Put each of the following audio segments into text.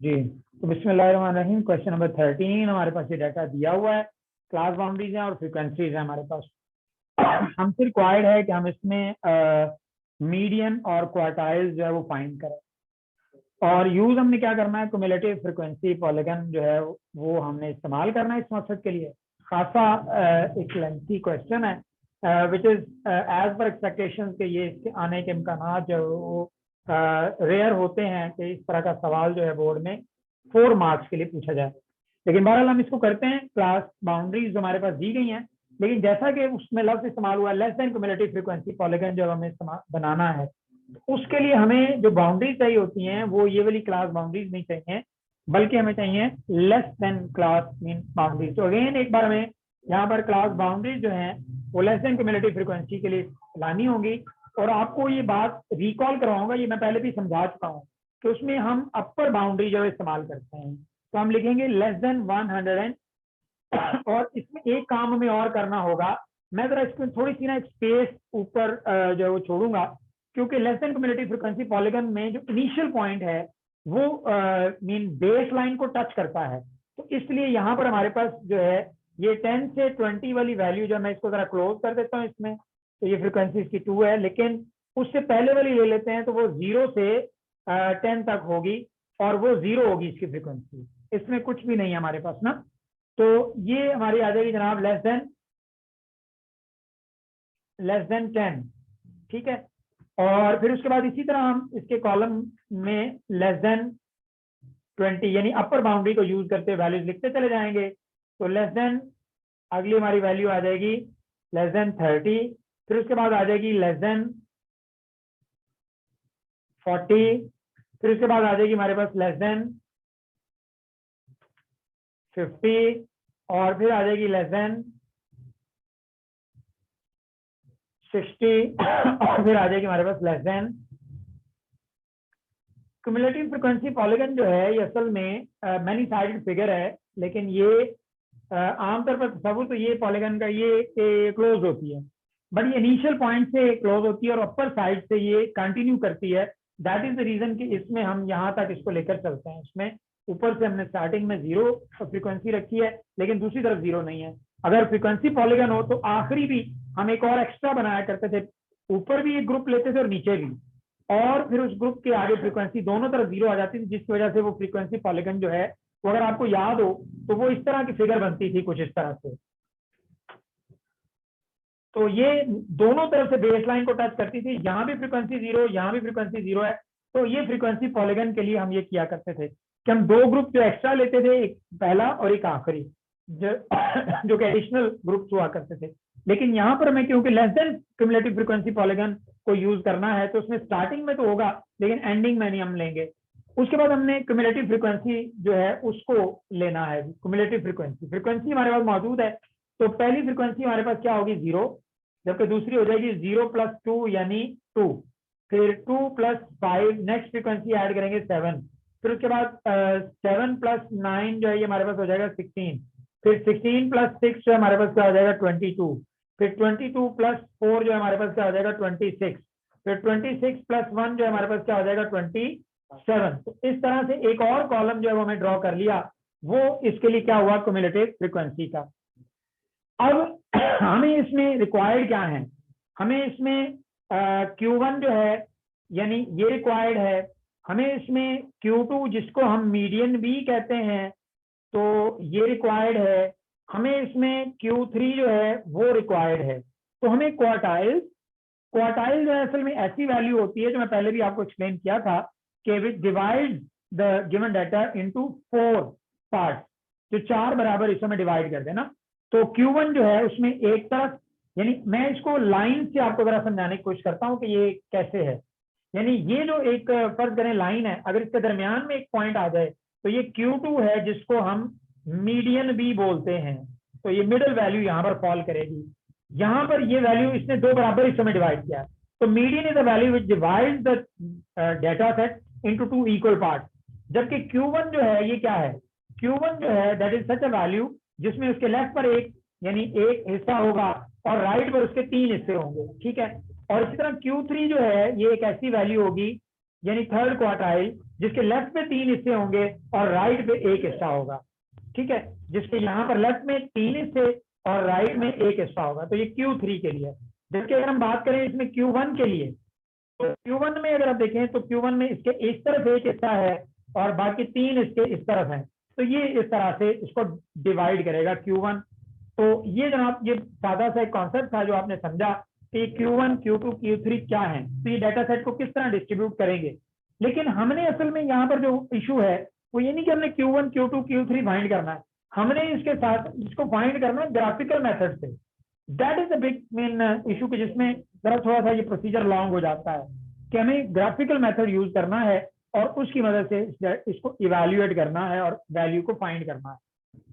जी। तो बिस्मिल्लाहिर्रहमानिर्रहीम, question number 13 हमारे पास ये डाटा दिया हुआ है। क्लास बाउंड्रीज हैं और फ्रीक्वेंसीज हैं हमारे पास। हमसे रिक्वायर्ड है कि हम इसमें मीडियन और क्वार्टाइल्स जो है वो फाइंड करें। और यूज हमने क्या करना है, क्युमुलेटिव फ्रीक्वेंसी पॉलीगन जो है वो हमने इस्तेमाल करना है इस मकसद के लिए। खासा एक लेंथी क्वेश्चन है which is as per expectation के ये इसके आने के इम्कान जो है वो रेयर होते हैं कि इस तरह का सवाल जो है बोर्ड में 4 मार्क्स के लिए पूछा जाए। लेकिन बहरहाल हम इसको करते हैं। क्लास बाउंड्रीज जो हमारे पास दी गई हैं, लेकिन जैसा कि उसमें लफ्ज इस्तेमाल हुआ less than cumulative frequency polygon जब हमें बनाना है, उसके लिए हमें जो बाउंड्रीज चाहिए होती हैं वो ये वाली क्लास बाउंड्रीज नहीं चाहिए, बल्कि हमें चाहिए less than class mean boundaries. तो अगेन एक बार हमें यहाँ पर क्लास बाउंड्रीज जो है वो लेस देन क्युमुलेटिव फ्रीक्वेंसी के लिए लानी होगी। और आपको ये बात रिकॉल करवाऊंगा, ये मैं पहले भी समझा चुका हूँ कि उसमें हम अपर बाउंड्री जो है इस्तेमाल करते हैं। तो हम लिखेंगे लेस देन 100 और इसमें एक काम हमें और करना होगा। मैं जरा इसमें थोड़ी सी ना एक स्पेस ऊपर जो है वो छोड़ूंगा, क्योंकि less than cumulative frequency polygon में जो इनिशियल पॉइंट है वो मीन बेस लाइन को टच करता है। तो इसलिए यहाँ पर हमारे पास जो है ये 10 से 20 वाली वैल्यू जो मैं इसको जरा क्लोज कर देता हूँ इसमें। तो ये फ्रीक्वेंसी इसकी 2 है, लेकिन उससे पहले वाली ले लेते हैं तो वो 0 से 10 तक होगी और वो 0 होगी इसकी फ्रीक्वेंसी। इसमें कुछ भी नहीं है हमारे पास ना। तो ये हमारी आ जाएगी जनाब लेस देन 10। ठीक है। और फिर उसके बाद इसी तरह हम इसके कॉलम में लेस देन 20 यानी अपर बाउंड्री को यूज करते वैल्यूज लिखते चले जाएंगे। तो लेस देन अगली हमारी वैल्यू आ जाएगी लेस देन 30। फिर उसके बाद आ जाएगी लेस देन 40। फिर उसके बाद आ जाएगी हमारे पास लेस देन 50 और फिर आ जाएगी लेस देन 60 और फिर आ जाएगी हमारे पास less than. Cumulative frequency polygon जो है ये असल में मैनी साइडेड फिगर है, लेकिन ये आमतौर पर तस्वुर तो ये पॉलीगन का ये क्लोज होती है, बट ये इनिशियल पॉइंट से क्लोज होती है और अपर साइड से ये कंटिन्यू करती है। दैट इज द रीजन कि इसमें हम यहाँ तक इसको लेकर चलते हैं। इसमें ऊपर से हमने स्टार्टिंग में 0 फ्रीक्वेंसी रखी है, लेकिन दूसरी तरफ 0 नहीं है। अगर फ्रीक्वेंसी पॉलीगन हो तो आखिरी भी हम एक और एक्स्ट्रा बनाया करते थे, ऊपर भी एक ग्रुप लेते थे और नीचे भी, और फिर उस ग्रुप के आगे फ्रीक्वेंसी दोनों तरफ 0 आ जाती थी, जिसकी वजह से वो फ्रीक्वेंसी पॉलीगन जो है वो अगर आपको याद हो तो वो इस तरह की फिगर बनती थी कुछ इस तरह से। तो ये दोनों तरफ से बेस लाइन को टच करती थी, यहाँ भी फ्रीक्वेंसी 0, यहाँ भी फ्रीक्वेंसी 0 है। तो ये फ्रीक्वेंसी पॉलीगन के लिए हम ये किया करते थे कि हम 2 ग्रुप जो एक्स्ट्रा लेते थे, एक पहला और एक आखिरी, जो कि एडिशनल ग्रुप हुआ करते थे। लेकिन यहाँ पर हमें क्योंकि less than cumulative frequency polygon को यूज करना है तो उसमें स्टार्टिंग में तो होगा लेकिन एंडिंग में नहीं हम लेंगे। उसके बाद हमने क्युमुलेटिव फ्रीक्वेंसी जो है उसको लेना है। क्युमुलेटिव फ्रीक्वेंसी हमारे पास मौजूद है। तो पहली फ्रीक्वेंसी हमारे पास क्या होगी 0, जबकि दूसरी हो जाएगी 0 + 2 यानी 2। फिर 2 + 5 नेक्स्ट फ्रीक्वेंसी ऐड करेंगे 7। फिर उसके बाद 7 + 9 जो है ये हमारे पास हो जाएगा 16। फिर 16 + 6 जो हमारे पास क्या हो जाएगा 22। फिर 22 + 4 जो हमारे पास क्या हो जाएगा 26। फिर 26 + 1 जो हमारे पास क्या हो जाएगा 27। तो इस तरह से एक और कॉलम जो है वो हमें ड्रॉ कर लिया, वो इसके लिए क्या हुआ क्युमुलेटिव फ्रीक्वेंसी का। अब हमें इसमें रिक्वायर्ड क्या है, हमें इसमें Q1 जो है यानी ये रिक्वायर्ड है। हमें इसमें Q2 जिसको हम मीडियन भी कहते हैं तो ये रिक्वायर्ड है। हमें इसमें Q3 जो है वो रिक्वायर्ड है। तो हमें क्वार्टाइल जो है असल में ऐसी वैल्यू होती है जो मैं पहले भी आपको एक्सप्लेन किया था कि विच divide the given data into 4 part, जो 4 बराबर हिस्सों में डिवाइड कर देना। तो Q1 जो है उसमें एक तरफ, यानी मैं इसको लाइन से आपको जरा समझाने की कोशिश करता हूं कि ये कैसे है। यानी ये जो एक फर्ज करें लाइन है, अगर इसके दरमियान में एक पॉइंट आ जाए तो ये Q2 है जिसको हम मीडियन भी बोलते हैं। तो ये मिडल वैल्यू यहाँ पर फॉल करेगी। यहाँ पर ये वैल्यू इसने 2 बराबर हिस्सों में डिवाइड किया। तो median is the value which divides the data set into 2 equal part. जबकि Q1 जो है ये क्या है, Q1 जो है that is such a value जिसमें उसके लेफ्ट पर एक यानी एक हिस्सा होगा और राइट पर उसके 3 हिस्से होंगे। ठीक है। और इसी तरह Q3 जो है ये एक ऐसी वैल्यू होगी यानी थर्ड क्वार्टाइल, जिसके लेफ्ट पे 3 हिस्से होंगे और राइट पे 1 हिस्सा होगा, ठीक है, जिसके यहाँ पर लेफ्ट में 3 हिस्से और राइट में 1 हिस्सा होगा, तो ये Q3 के लिए। जबकि अगर हम बात करें इसमें Q1 के लिए, तो Q1 में अगर आप देखें तो Q1 में इसके इस तरफ 1 हिस्सा है और बाकी 3 इसके इस तरफ हैं, तो ये इस तरह से इसको डिवाइड करेगा Q1। तो ये जनाब ये सादा सा एक कॉन्सेप्ट था जो आपने समझा कि Q1, Q2, Q3 क्या है, तो ये डाटा सेट को किस तरह डिस्ट्रीब्यूट करेंगे। लेकिन हमने असल में यहाँ पर जो इशू है वो ये नहीं कि हमने Q1, Q2, Q3 फाइंड करना है, हमने इसके साथ इसको फाइंड करना है ग्राफिकल मेथड से। That is the big main issue कि जिसमें जरा थोड़ा सा ये प्रोसीजर लॉन्ग हो जाता है कि हमें ग्राफिकल मेथड यूज करना है और उसकी मदद से इसको इवेल्युएट करना है और वैल्यू को फाइंड करना है।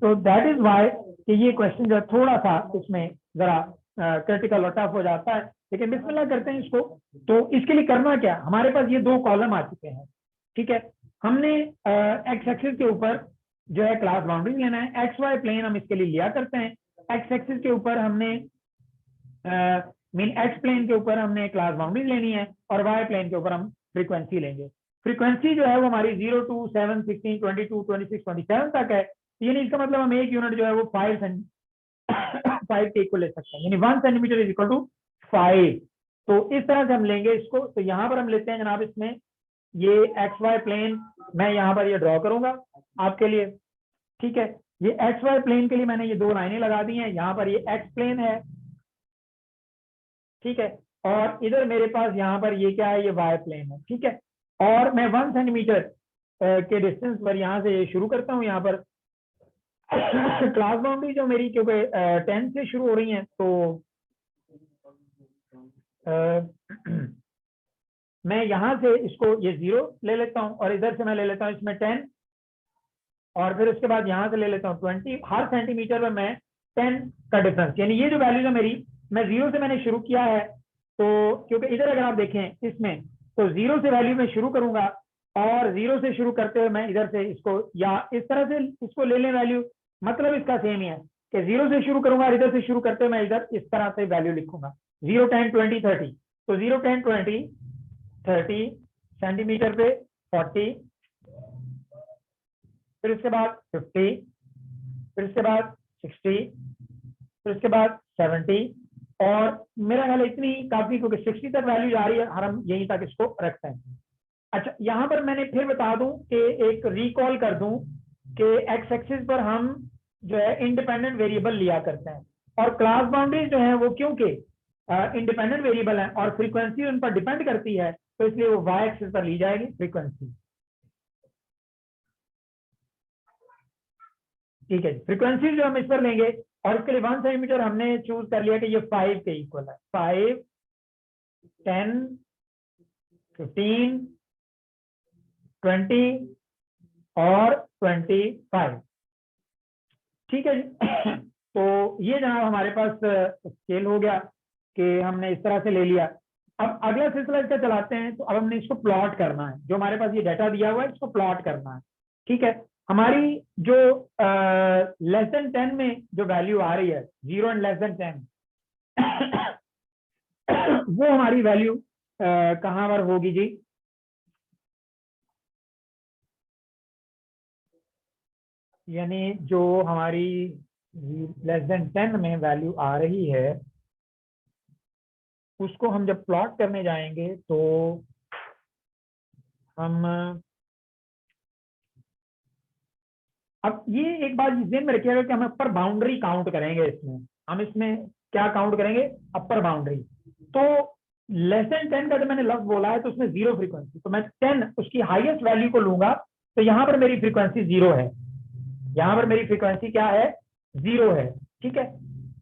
तो दैट इज वाई कि ये क्वेश्चन जो थोड़ा सा इसमें जरा क्रिटिकल और टफ हो जाता है, लेकिन बिस्मिल्लाह करते हैं इसको। तो इसके लिए करना क्या, हमारे पास ये 2 कॉलम आ चुके हैं, ठीक है। हमने एक्स एक्सिस के ऊपर जो है क्लास बाउंड्री लेना है, एक्स वाई प्लेन हम इसके लिए लिया करते हैं। एक्स एक्सिस के ऊपर हमने मीन एक्स प्लेन के ऊपर हमने क्लास बाउंड्री लेनी है और वाई प्लेन के ऊपर हम फ्रीक्वेंसी लेंगे। फ्रीक्वेंसी जो है वो हमारी 0 to 7, 16, 22, 26, 27 तक है, यानी इसका मतलब हम एक यूनिट जो है वो 5 के इक्वल ले सकते हैं, यानी 1 सेंटीमीटर इज इक्वल टू 5। तो इस तरह से हम लेंगे इसको। तो यहाँ पर हम लेते हैं जनाब इसमें ये एक्स वाई प्लेन, मैं यहाँ पर ये ड्रॉ करूंगा आपके लिए, ठीक है। ये एक्स वाई प्लेन के लिए मैंने ये 2 लाइनें लगा दी हैं, यहाँ पर ये एक्स प्लेन है, ठीक है, और इधर मेरे पास यहाँ पर ये क्या है, ये वाई प्लेन है, ठीक है। और मैं 1 सेंटीमीटर के डिस्टेंस पर यहाँ से ये शुरू करता हूँ। यहाँ पर क्लास बाउंड्री जो मेरी क्योंकि 10 से शुरू हो रही हैं, तो मैं यहाँ से इसको ये 0 ले लेता हूँ और इधर से मैं ले लेता हूँ इसमें 10 और फिर उसके बाद यहाँ से ले लेता हूँ 20। हर सेंटीमीटर में मैं 10 का डिफरेंस, यानी ये जो वैल्यू है मेरी, मैं 0 से मैंने शुरू किया है, तो क्योंकि इधर अगर आप देखें इसमें तो 0 से वैल्यू में शुरू करूंगा और 0 से शुरू करते हुए मैं इधर से इसको या इस तरह से इसको ले लें वैल्यू, मतलब इसका सेम ही है कि 0 से शुरू करूंगा और इधर से शुरू करते हुए मैं इधर इस तरह से वैल्यू लिखूंगा 0, 10, 20, 30। तो 0, 10, 20, 30 सेंटीमीटर पे 40, फिर उसके बाद 50, फिर उसके बाद 60, फिर उसके बाद 70 और मेरा ख्याल इतनी काफी, क्योंकि 60 तक वैल्यू जा रही है, हम यहीं तक इसको रखते हैं। अच्छा, यहाँ पर मैंने फिर बता दूं कि एक रिकॉल कर दूं कि एक्स एक्सिस पर हम जो है इंडिपेंडेंट वेरिएबल लिया करते हैं और क्लास बाउंड्री जो है वो क्योंकि इंडिपेंडेंट वेरिएबल है और फ्रीक्वेंसी उन पर डिपेंड करती है, तो इसलिए वो वाई एक्सिस पर ली जाएगी फ्रीक्वेंसी, ठीक है। फ्रीक्वेंसी जो हम इस पर लेंगे और इसके लिए 1 सेंटीमीटर हमने चूज कर लिया कि ये 5 के इक्वल है। 5, 10, 15, 20 और 25, ठीक है जी। तो ये जनाब हमारे पास स्केल हो गया कि हमने इस तरह से ले लिया। अब अगला सिलसिला इसका चलाते हैं, तो अब हमने इसको प्लॉट करना है, जो हमारे पास ये डाटा दिया हुआ है इसको प्लॉट करना है, ठीक है। हमारी जो लेस देन 10 में जो वैल्यू आ रही है, 0 एंड लेस देन 10, वो हमारी वैल्यू कहाँ पर होगी जी, यानी जो हमारी लेस देन 10 में वैल्यू आ रही है उसको हम जब प्लॉट करने जाएंगे तो हम, अब ये एक बात ध्यान में रखिएगा कि हम अपर बाउंड्री काउंट करेंगे इसमें, हम इसमें क्या काउंट करेंगे, अपर बाउंड्री। तो लेस देन 10 का जब मैंने लफ्ज बोला है तो उसमें 0 फ्रीक्वेंसी, तो मैं 10 उसकी हाईएस्ट वैल्यू को लूंगा, तो यहाँ पर मेरी फ्रीक्वेंसी 0 है, यहाँ पर मेरी फ्रीक्वेंसी क्या है, 0 है, ठीक है।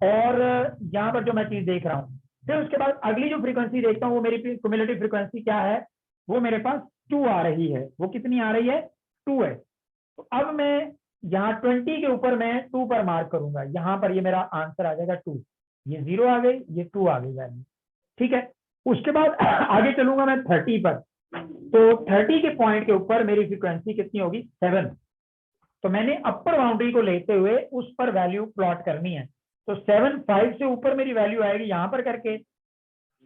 और यहाँ पर जो मैं चीज देख रहा हूँ, फिर उसके बाद अगली जो फ्रीक्वेंसी देखता हूँ वो मेरी क्युमुलेटिव फ्रीक्वेंसी क्या है, वो मेरे पास 2 आ रही है। वो कितनी आ रही है, 2 है। तो अब मैं यहाँ 20 के ऊपर मैं 2 पर मार्क करूंगा, यहाँ पर ये मेरा आंसर आ जाएगा 2, ये 0 आ गई, ये 2 आ गई वैल्यू, ठीक है। उसके बाद आगे चलूंगा मैं 30 पर, तो 30 के पॉइंट के ऊपर मेरी फ्रीक्वेंसी कितनी होगी, 7। तो मैंने अपर बाउंड्री को लेते हुए उस पर वैल्यू प्लॉट करनी है, तो 7, 5 से ऊपर मेरी वैल्यू आएगी यहाँ पर करके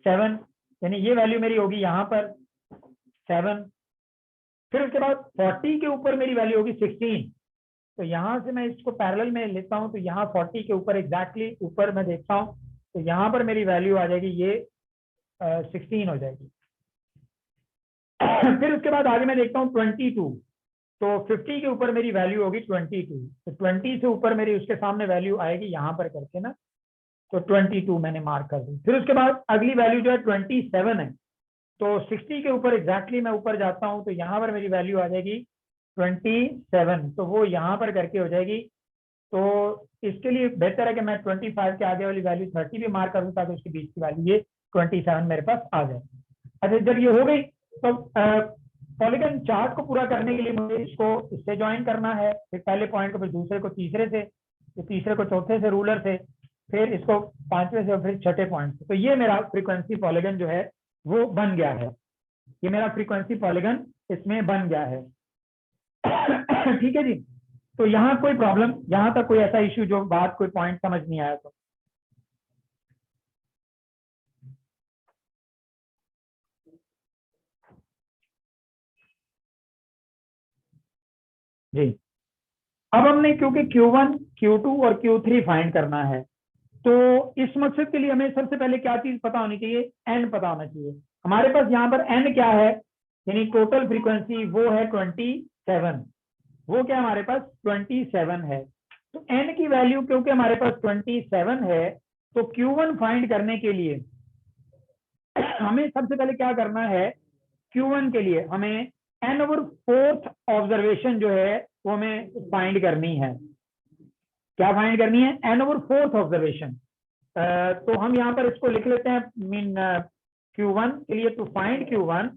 7, यानी ये वैल्यू मेरी होगी यहाँ पर 7, फिर उसके बाद 40 के ऊपर मेरी वैल्यू होगी 16। तो यहाँ से मैं इसको पैरेलल में लेता हूँ, तो यहाँ 40 के ऊपर एग्जैक्टली ऊपर मैं देखता हूँ, तो यहाँ पर मेरी वैल्यू आ जाएगी ये 16 हो जाएगी। फिर उसके बाद आगे मैं देखता हूँ 22, तो 50 के ऊपर मेरी वैल्यू होगी 22, तो 20 से ऊपर मेरी उसके सामने वैल्यू आएगी यहाँ पर करके ना, तो 22 मैंने मार्क कर दी। फिर उसके बाद अगली वैल्यू जो है 27 है, तो 60 के ऊपर एग्जैक्टली मैं ऊपर जाता हूँ, तो यहाँ पर मेरी वैल्यू आ जाएगी 27, तो वो यहाँ पर करके हो जाएगी। तो इसके लिए बेहतर है कि मैं 25 के आगे वाली वैल्यू 30 भी मार्क करूँ, ताकि उसके बीच की वैल्यू ये 27 मेरे पास आ जाए। अच्छा, जब ये हो गई तो पॉलीगन चार्ट को पूरा करने के लिए मुझे इसको इससे ज्वाइन करना है, फिर पहले पॉइंट को, फिर दूसरे को तीसरे से, फिर तीसरे को चौथे से रूलर से, फिर इसको पांचवें से और फिर छठे पॉइंट से। तो ये मेरा फ्रीक्वेंसी पॉलीगन जो है वो बन गया है, ये मेरा फ्रीक्वेंसी पॉलीगन इसमें बन गया है। ठीक है जी, तो यहाँ कोई प्रॉब्लम, यहाँ तक कोई ऐसा इश्यू जो बात कोई पॉइंट समझ नहीं आया तो? जी, अब हमने क्योंकि Q1, Q2 और Q3 फाइंड करना है, तो इस मकसद के लिए हमें सबसे पहले क्या चीज पता होनी चाहिए? n पता होना चाहिए। हमारे पास यहाँ पर n क्या है, यानी टोटल फ्रीक्वेंसी वो है 27, वो क्या हमारे पास 27 है। तो n की वैल्यू क्योंकि हमारे पास 27 है, तो Q1 फाइंड करने के लिए हमें सबसे पहले क्या करना है? Q1 के लिए हमें n/4 ऑब्जर्वेशन जो है वो हमें फाइंड करनी है। क्या फाइंड करनी है? n/4 observation. तो हम यहाँ पर इसको लिख लेते हैं, मीन Q1 के लिए, टू फाइंड Q1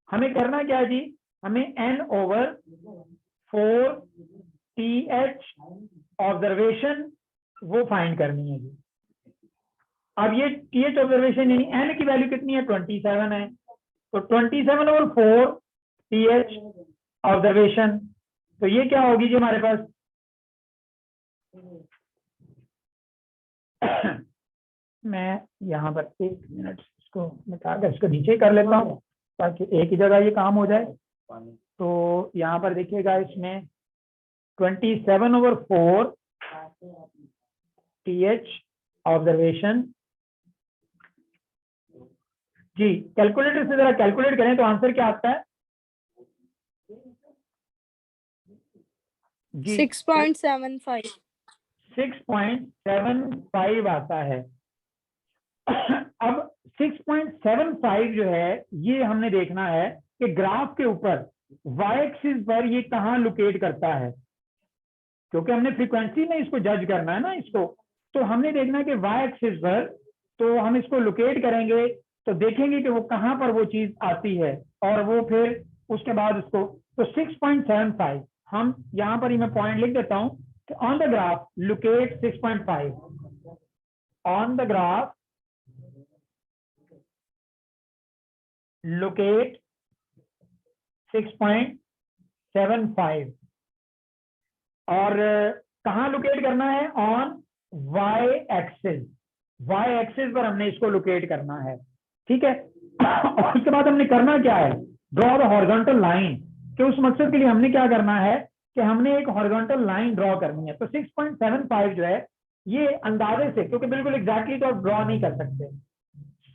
हमें करना क्या है जी? हमें n/4 TH ऑब्जर्वेशन वो फाइंड करनी है जी। अब ये TH ऑब्जर्वेशन यानी n की वैल्यू कितनी है? 27 है, तो 27/4 TH ऑब्जर्वेशन, तो ये क्या होगी जी हमारे पास? मैं यहाँ पर 1 मिनट इसको निकाल इसको नीचे कर लेता हूँ, ताकि एक ही जगह ये काम हो जाए। तो यहाँ पर देखिएगा, इसमें 27/4 TH ऑब्जर्वेशन जी, कैलकुलेटर से जरा कैलकुलेट करें तो आंसर क्या आता है जी? 6.75 6.75 आता है। अब 6.75 जो है ये हमने देखना है कि ग्राफ के ऊपर y एक्सिस पर ये कहाँ लोकेट करता है, क्योंकि हमने फ्रीक्वेंसी में इसको जज करना है ना इसको, तो हमने देखना है कि y एक्सिस पर, तो हम इसको लोकेट करेंगे तो देखेंगे कि वो कहाँ पर वो चीज आती है, और वो फिर उसके बाद उसको, तो 6.75 हम यहाँ पर ही मैं पॉइंट लिख देता हूँ कि on the graph locate 6.5, on the graph locate 6.75, और कहाँ लोकेट करना है? On y axis, y axis पर हमने इसको लोकेट करना है। ठीक है, और उसके बाद हमने करना क्या है? ड्रॉ द हॉरिजॉन्टल लाइन, कि उस मकसद के लिए हमने क्या करना है कि हमने एक हॉरिजॉन्टल लाइन ड्रॉ करनी है। तो 6.75 जो है ये अंदाजे से, क्योंकि बिल्कुल एग्जैक्टली तो आप ड्रॉ नहीं कर सकते,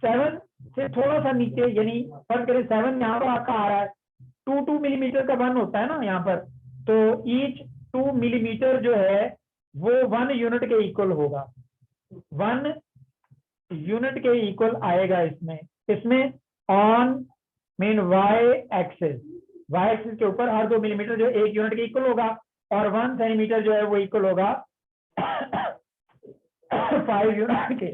7 से थोड़ा सा नीचे, यानी फर्ज करें 7 यहाँ पर आपका आ रहा है, 2 मिलीमीटर का 1 होता है ना यहाँ पर, तो ईच 2 मिलीमीटर जो है वो 1 यूनिट के इक्वल होगा, 1 यूनिट के इक्वल आएगा इसमें ऑन मीन y एक्सिस के ऊपर हर 2 मिलीमीटर जो 1 यूनिट के इक्वल होगा, और 1 सेंटीमीटर जो है वो इक्वल होगा 5 यूनिट के।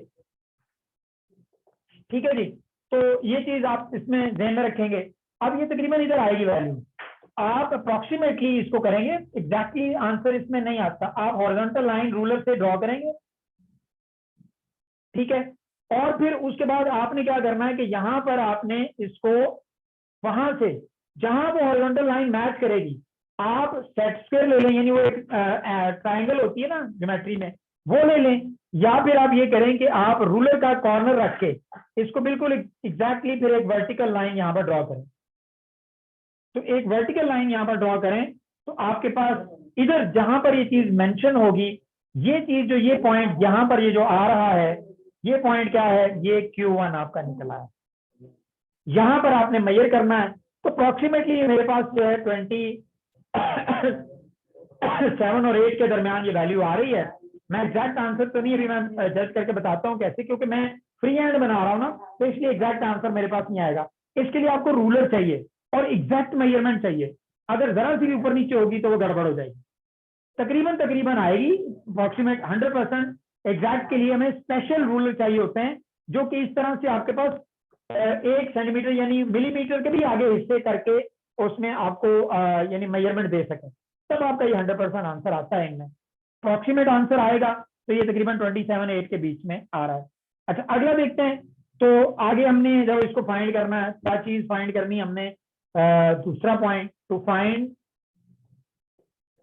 ठीक है जी, तो ये चीज आप इसमें ध्यान में रखेंगे। अब ये तकरीबन इधर आएगी वैल्यू, आप अप्रोक्सीमेटली इसको करेंगे, एग्जैक्टली आंसर इसमें नहीं आता, आप हॉरिजॉन्टल लाइन रूलर से ड्रॉ करेंगे। ठीक है, और फिर उसके बाद आपने क्या करना है कि यहाँ पर आपने इसको वहां से जहां वो हॉरिजॉन्टल लाइन मैच करेगी, आप सेट स्क्वायर ले लें, यानी वो एक ट्राइंगल होती है ना ज्योमेट्री में, वो ले लें, या फिर आप ये करें कि आप रूलर का कॉर्नर रख के इसको बिल्कुल एग्जैक्टली फिर एक वर्टिकल लाइन यहाँ पर ड्रॉ करें। तो एक वर्टिकल लाइन यहाँ पर ड्रॉ करें तो आपके पास इधर जहां पर ये चीज मेंशन होगी, ये चीज जो ये पॉइंट यहाँ पर ये जो आ रहा है, ये पॉइंट क्या है, ये Q1 आपका निकला है। यहां पर आपने मेजर करना है। तो अप्रोक्सीमेटली मेरे पास जो है 27 और 8 के दरमियान ये वैल्यू आ रही है। मैं एग्जैक्ट आंसर तो नहीं अभी मैं जज करके बताता हूँ कैसे, क्योंकि मैं फ्री हैंड बना रहा हूँ ना, तो इसलिए एग्जैक्ट आंसर मेरे पास नहीं आएगा। इसके लिए आपको रूलर चाहिए और एग्जैक्ट मेजरमेंट चाहिए। अगर जरा सी भी ऊपर नीचे होगी तो वो गड़बड़ हो जाएगी। तकरीबन आएगी अप्रोक्सीमेट 100%। एग्जैक्ट के लिए हमें स्पेशल रूलर चाहिए होते हैं जो कि इस तरह से आपके पास 1 सेंटीमीटर यानी मिलीमीटर के भी आगे हिस्से करके उसमें आपको यानी मेजरमेंट दे सके, तब आपका ये 100% आंसर आता है। इनमें अप्रोक्सीमेट आंसर आएगा तो ये तकरीबन 27-8 के बीच में आ रहा है। अच्छा, अगला देखते हैं। तो आगे हमने जब इसको फाइंड करना है, क्या चीज फाइंड करनी हमने, दूसरा point, to find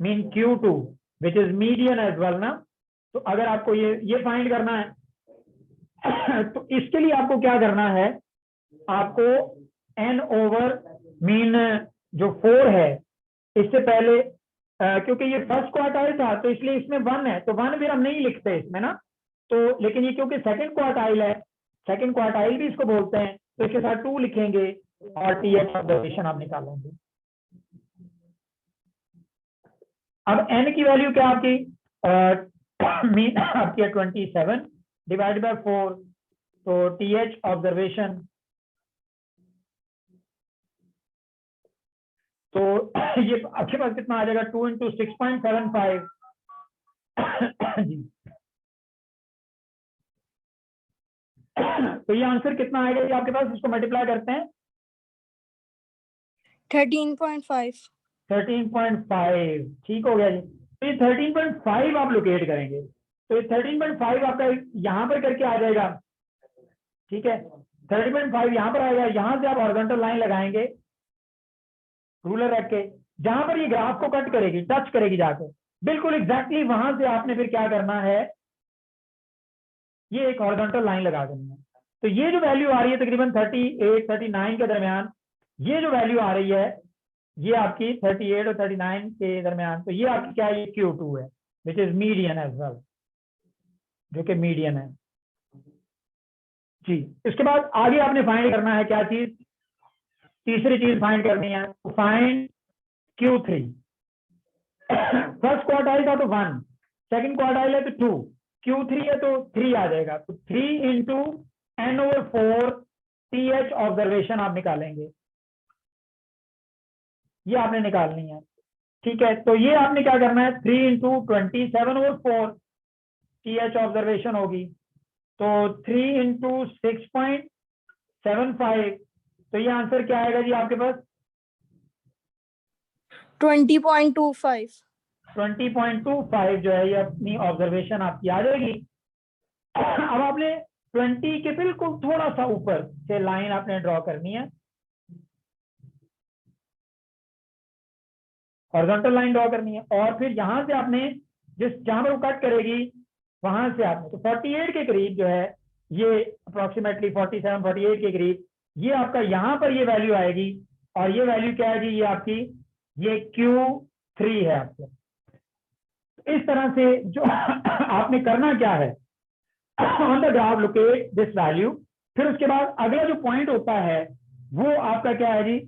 mean Q2 which is median as well ना। तो अगर आपको ये फाइंड करना है तो इसके लिए आपको क्या करना है, आपको n ओवर मीन जो 4 है, इससे पहले क्योंकि ये फर्स्ट क्वार्टाइल था तो इसलिए इसमें 1 है, तो 1 फिर हम नहीं लिखते इसमें ना। तो लेकिन ये क्योंकि सेकंड क्वार्टाइल है, सेकंड क्वार्टाइल भी इसको बोलते हैं, तो इसके साथ 2 लिखेंगे और TH ऑब्जर्वेशन आप निकालेंगे। अब n की वैल्यू क्या आपकी मीन आपकी है 27 डिवाइड बाय 4, तो TH ऑब्जर्वेशन, तो ये आपके पास कितना आ जाएगा, 2 × 6.75 जी। तो ये आंसर कितना आएगा ये आपके पास, इसको मल्टीप्लाई करते हैं 13.5। 13.5 ठीक हो गया जी। तो ये 13.5 आप लोकेट करेंगे, तो ये 13.5 आपका यहाँ पर करके आ जाएगा, ठीक है। 13.5 यहाँ पर आएगा, यहाँ से आप हॉरिजॉन्टल लाइन लगाएंगे रूलर रख के, जहां पर ये ग्राफ को कट करेगी, टच करेगी जाके, बिल्कुल एग्जैक्टली वहां से आपने फिर क्या करना है, ये एक हॉरिजॉन्टल लाइन लगा देनी है। तो ये जो वैल्यू आ रही है तकरीबन 38-39 के दरमियान, ये जो वैल्यू आ रही है ये आपकी 38 और 39 के दरमियान, तो ये आपकी क्या है, ये Q2 है which is median as well, जो कि मीडियन है जी। इसके बाद आगे आपने फाइंड करना है क्या चीज, तीसरी चीज फाइंड करनी है, फाइंड Q3। फर्स्ट क्वार्टाइल था तो 1, सेकंड क्वार्टाइल है तो 2, Q3 है तो 3 आ जाएगा, तो 3 × n/4 TH ऑब्जर्वेशन आप निकालेंगे, ये आपने निकालनी है, ठीक है। तो ये आपने क्या करना है, 3 × 27/4 TH ऑब्जर्वेशन होगी, तो 3 × 6.75, तो ये आंसर क्या आएगा जी आपके पास, 20.25। 20.25 जो है ये अपनी ऑब्जर्वेशन आपकी आ जाएगी। अब आपने 20 के बिल्कुल थोड़ा सा ऊपर से लाइन आपने ड्रॉ करनी है, हॉरिजॉन्टल लाइन ड्रॉ करनी है, और फिर यहां से आपने जहां पर वो कट करेगी वहां से आपने, तो 48 के करीब जो है ये अप्रोक्सीमेटली 47-48 के करीब ये आपका यहाँ पर ये वैल्यू आएगी, और ये वैल्यू क्या है, ये आपकी ये Q3 है आपको। इस तरह से जो आपने करना क्या है, on the graph locate this value. फिर उसके बाद अगला जो पॉइंट होता है वो आपका क्या है जी,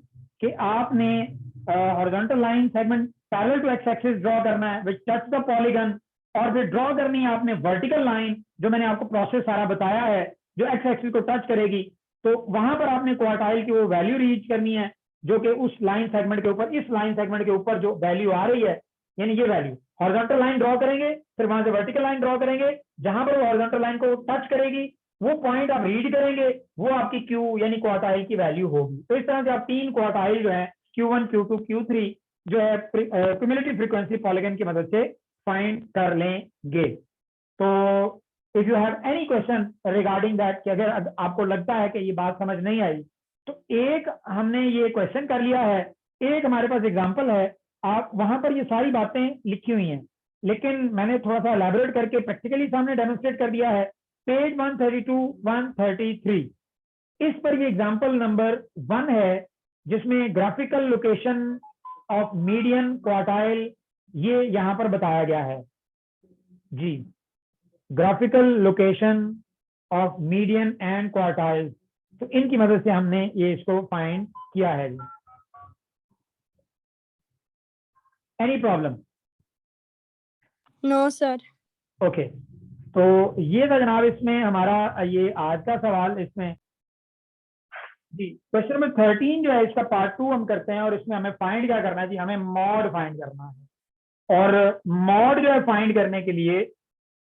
कि आपने horizontal line segment parallel to x axis draw करना है विच टच द पॉलीगन, और फिर ड्रॉ करनी है आपने वर्टिकल लाइन, जो मैंने आपको प्रोसेस सारा बताया है, जो एक्स एक्सिस को टच करेगी। तो वहां पर आपने क्वार्टाइल की वो वैल्यू रीच करनी है जो कि उस लाइन सेगमेंट के ऊपर, इस लाइन सेगमेंट के ऊपर जो वैल्यू आ रही है, यानी ये वैल्यू, हॉरिजॉन्टल लाइन ड्रॉ करेंगे, फिर वहां से वर्टिकल लाइन ड्रॉ करेंगे, जहां पर वो हॉरिजॉन्टल लाइन को टच करेगी वो पॉइंट आप रीड करेंगे, वो आपकी Q यानी क्वार्टाइल की वैल्यू होगी। तो इस तरह से आप 3 क्वार्टाइल जो है Q1, Q2, Q3 जो है क्यूमुलेटिव फ्रीक्वेंसी पॉलीगन की मदद से फाइंड कर लेंगे। तो if you have any question regarding that, कि अगर आपको लगता है कि ये बात समझ नहीं आई, तो एक हमने ये क्वेश्चन कर लिया है, एक हमारे पास एग्जांपल है, आप वहां पर ये सारी बातें लिखी हुई हैं, लेकिन मैंने थोड़ा सा एलैबोरेट करके प्रैक्टिकली सामने डेमोन्स्ट्रेट कर दिया है। पेज 132 133 इस पर ये एग्जांपल नंबर 1 है, जिसमें graphical location of median quartile ये यहाँ पर बताया गया है जी। Graphical location of median and quartile, तो इनकी मदद से हमने ये इसको फाइंड किया है जी। Any problem? No sir. Okay, तो ये था जनाब इसमें हमारा ये आज का सवाल इसमें जी। क्वेश्चन नंबर 13 जो है इसका पार्ट 2 हम करते हैं, और इसमें हमें फाइंड क्या करना है जी, हमें मॉड फाइंड करना है। और मॉड जो है फाइंड करने के लिए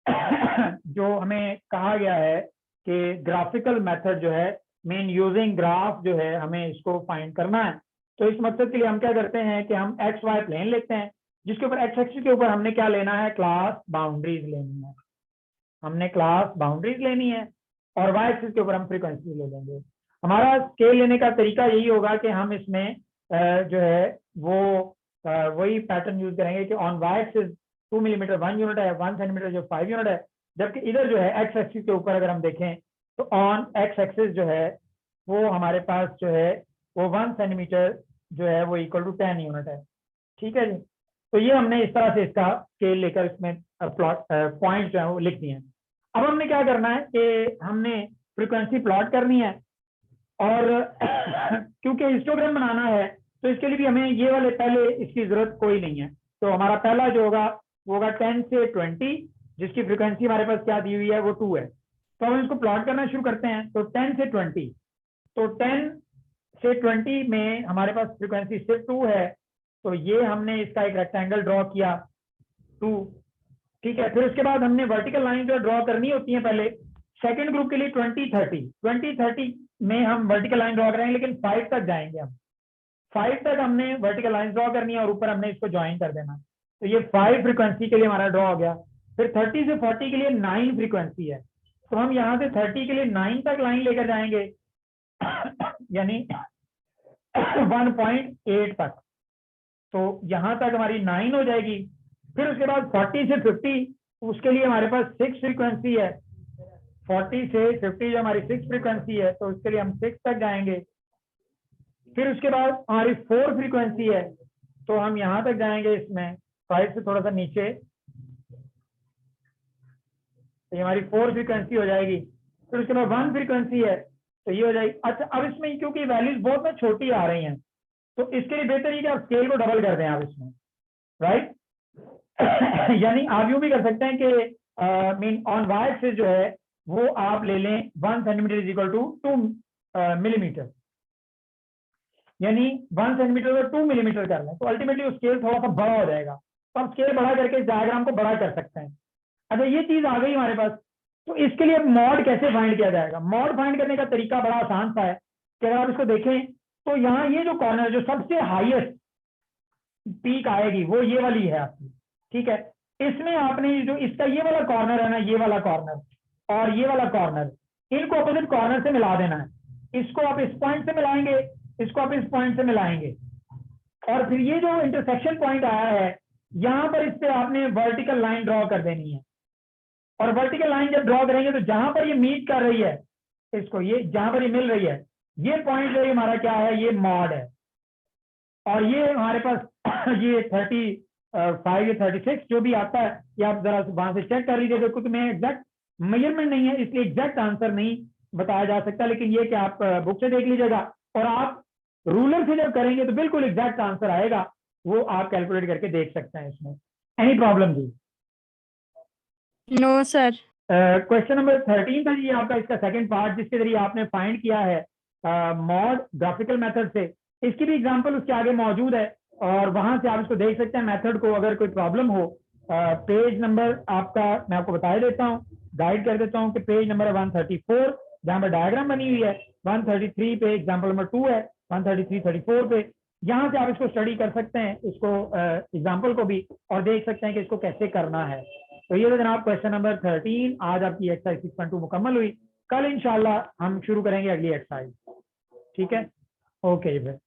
जो हमें कहा गया है कि ग्राफिकल मेथड जो है मीन यूजिंग ग्राफ जो है हमें इसको फाइंड करना है। तो इस मकसद के लिए हम क्या करते हैं कि हम एक्स वाई प्लेन लेते हैं, जिसके ऊपर एक्स एक्सिस के ऊपर हमने क्या लेना है, क्लास बाउंड्रीज लेनी है। हमने क्लास बाउंड्रीज लेनी है और वाई एक्सिस के ऊपर हम फ्रीक्वेंसी ले लेंगे। हमारा स्केल लेने का तरीका यही होगा कि हम इसमें जो है वो वही पैटर्न यूज करेंगे कि on y axis 2 millimetre 1 unit है, 1 सेंटीमीटर जो 5 यूनिट है, जबकि इधर जो है एक्स एक्सिस के ऊपर अगर हम देखें तो ऑन एक्स एक्सिस जो है वो हमारे पास जो है वो 1 सेंटीमीटर जो है वो इक्वल टू 10 यूनिट है। ठीक है जी। तो ये हमने इस तरह से इसका स्केल लेकर इसमें प्लॉट पॉइंट जो है वो लिख दिए हैं। अब हमने क्या करना है कि हमने फ्रीक्वेंसी प्लॉट करनी है, और क्योंकि हिस्टोग्राम बनाना है तो इसके लिए भी हमें ये वाले पहले इसकी जरूरत कोई नहीं है। तो हमारा पहला जो होगा वो होगा 10 से 20, जिसकी फ्रीक्वेंसी हमारे पास क्या दी हुई है वो 2 है। तो हम इसको प्लॉट करना शुरू करते हैं। तो 10 से 20, तो 10 से 20 में हमारे पास फ्रीक्वेंसी सिर्फ 2 है, तो ये हमने इसका एक रेक्टेंगल ड्रॉ किया 2। ठीक है, फिर उसके बाद हमने वर्टिकल लाइन जो ड्रॉ करनी होती है पहले सेकंड ग्रुप के लिए 20 30 में हम वर्टिकल लाइन ड्रॉ करेंगे, लेकिन 5 तक जाएंगे हम। 5 तक हमने वर्टिकल लाइन ड्रॉ करनी है और ऊपर हमने इसको ज्वाइन कर देना। तो ये 5 फ्रीक्वेंसी के लिए हमारा ड्रॉ हो गया। फिर 30 से 40 के लिए 9 फ्रीक्वेंसी है, तो हम यहाँ से 30 के लिए 9 तक लाइन लेकर जाएंगे यानी 1.8 तक। तो यहाँ तक हमारी 9 हो जाएगी। फिर उसके बाद 40 से 50 उसके लिए हमारे पास 6 फ्रीक्वेंसी है। 40 से 50 जो हमारी 6 फ्रीक्वेंसी है, तो उसके लिए हम 6 तक जाएंगे। फिर उसके बाद हमारी 4 फ्रीक्वेंसी है, तो हम यहाँ तक जाएंगे इसमें 5 से थोड़ा सा नीचे, तो ये हमारी 4 फ्रीक्वेंसी हो जाएगी। फिर उसके बाद 1 फ्रीक्वेंसी है, तो ये हो जाएगी। अच्छा, अब इसमें क्योंकि वैल्यूज बहुत में छोटी आ रही हैं, तो इसके लिए बेहतर ये कि आप स्केल को डबल कर दें आप इसमें, राइट। यानी आप यूं भी कर सकते हैं कि मीन ऑन वाई एक्सिस जो है वो आप ले लें 1 centimetre is equal to 2 millimetre, यानी 1 सेंटीमीटर को 2 मिलीमीटर कर लें, तो अल्टीमेटली स्केल थोड़ा सा बड़ा हो जाएगा। तो आप स्केल बड़ा करके इस डायग्राम को बड़ा कर सकते हैं। अच्छा, ये चीज आ गई हमारे पास। तो इसके लिए मॉड कैसे फाइंड किया जाएगा? मॉड फाइंड करने का तरीका बड़ा आसान सा है कि अगर आप इसको देखें तो यहाँ ये जो कॉर्नर जो सबसे हाईएस्ट पीक आएगी वो ये वाली है आपकी। ठीक है, इसमें आपने जो इसका ये वाला कॉर्नर है ना, ये वाला कॉर्नर और ये वाला कॉर्नर, इनको अपोजिट कॉर्नर से मिला देना है। इसको आप इस पॉइंट से मिलाएंगे, इसको आप इस पॉइंट से मिलाएंगे, और फिर ये जो इंटरसेक्शन पॉइंट आया है यहाँ पर इस पे आपने वर्टिकल लाइन ड्रॉ कर देनी है। और वर्टिकल लाइन जब ड्रॉ करेंगे तो जहां पर ये मीट कर रही है इसको, ये जहां पर ये मिल रही है, ये पॉइंट जो हमारा क्या है, ये मॉड है। और ये हमारे पास ये 35 या 36 जो भी आता है, ये आप जरा वहां से चेक कर लीजिए। क्योंकि मैं एग्जैक्ट मेजरमेंट नहीं है इसलिए एग्जैक्ट आंसर नहीं बताया जा सकता, लेकिन ये कि आप बुक से देख लीजिएगा और आप रूलर से जब करेंगे तो बिल्कुल एग्जैक्ट आंसर आएगा, वो आप कैलकुलेट करके देख सकते हैं इसमें। एनी प्रॉब्लम जी? No sir. क्वेश्चन नंबर 13 था जी आपका, इसका सेकंड पार्ट, जिसके जरिए आपने फाइंड किया है मॉड ग्राफिकल मेथड से। इसकी भी एग्जांपल उसके आगे मौजूद है और वहां से आप इसको देख सकते हैं मेथड को। अगर कोई प्रॉब्लम हो, पेज नंबर आपका मैं आपको बता देता हूँ, गाइड कर देता हूँ कि पेज नंबर 134 जहाँ पर डायग्राम बनी हुई है, 133 पे एग्जाम्पल नंबर 2 है, 133 34 पे, यहाँ से आप इसको स्टडी कर सकते हैं, इसको एग्जाम्पल को भी, और देख सकते हैं कि इसको कैसे करना है। तो ये तो जनाब क्वेश्चन नंबर 13, आज आपकी एक्सरसाइज 6.2 मुकम्मल हुई। कल इंशाल्लाह हम शुरू करेंगे अगली एक्सरसाइज। ठीक है, ओके फिर।